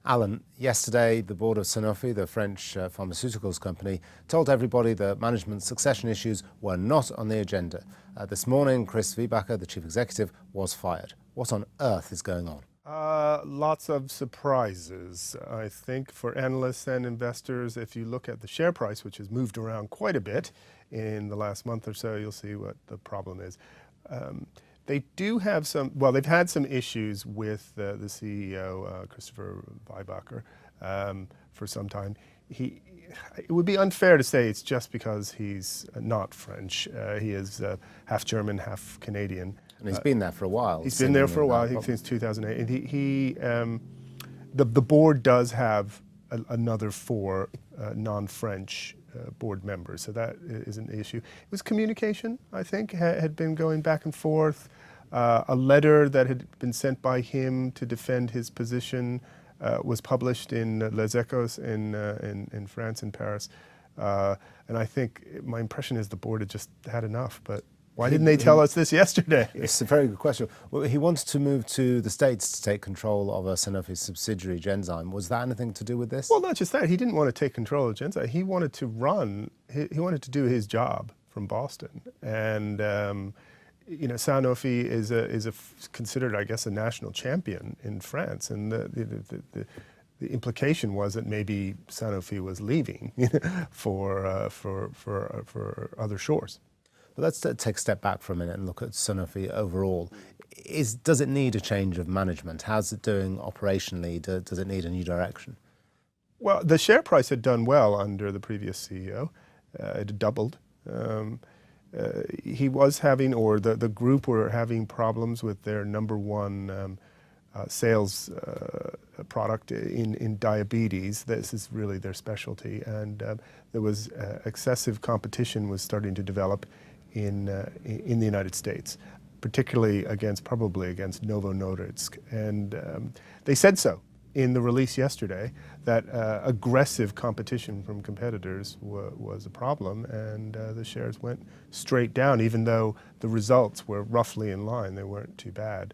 Alan, yesterday the board of Sanofi, the French pharmaceuticals company, told everybody that management succession issues were not on the agenda. This morning, Chris Viehbacher, the chief executive, was fired. What on earth is going on? Lots of surprises, I think, for analysts and investors. If you look at the share price, which has moved around quite a bit in the last month or so, you'll see what the problem is. They do have they've had some issues with the CEO, Christopher Viehbacher, for some time. It would be unfair to say it's just because he's not French. He is half German, half Canadian. And he's been there for a while. He's been there for a while, since 2008. And the board does have another 4 non-French board members, so that is an issue. It was communication, I think, had been going back and forth. A letter that had been sent by him to defend his position was published in Les Echos in France, in Paris. And I think my impression is the board had just had enough, but why didn't they tell us this yesterday? It's a very good question. Well, he wanted to move to the States to take control of a Sanofi subsidiary, Genzyme. Was that anything to do with this? Well, not just that. He didn't want to take control of Genzyme. He wanted to he wanted to do his job from Boston. And, Sanofi is considered, I guess, a national champion in France. And the implication was that maybe Sanofi was leaving for other shores. But let's take a step back for a minute and look at Sanofi overall. Does it need a change of management? How's it doing operationally? Does it need a new direction? Well, the share price had done well under the previous CEO. It had doubled. He was having, or the group were having problems with their number one sales product in diabetes. This is really their specialty. And there was excessive competition was starting to develop in the United States, particularly probably against Novo Nordisk. And they said so in the release yesterday, that aggressive competition from competitors was a problem, and the shares went straight down, even though the results were roughly in line. They weren't too bad.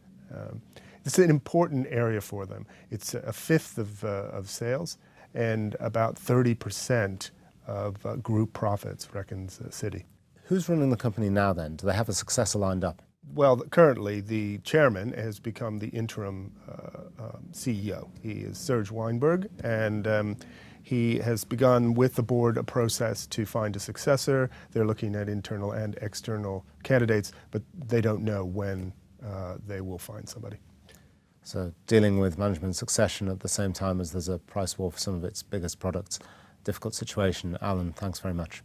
It's an important area for them. It's a fifth of sales and about 30% of group profits, reckons Citi. Who's running the company now then? Do they have a successor lined up? Well, currently the chairman has become the interim CEO. He is Serge Weinberg, and he has begun with the board a process to find a successor. They're looking at internal and external candidates, but they don't know when they will find somebody. So dealing with management succession at the same time as there's a price war for some of its biggest products, difficult situation. Alan, thanks very much.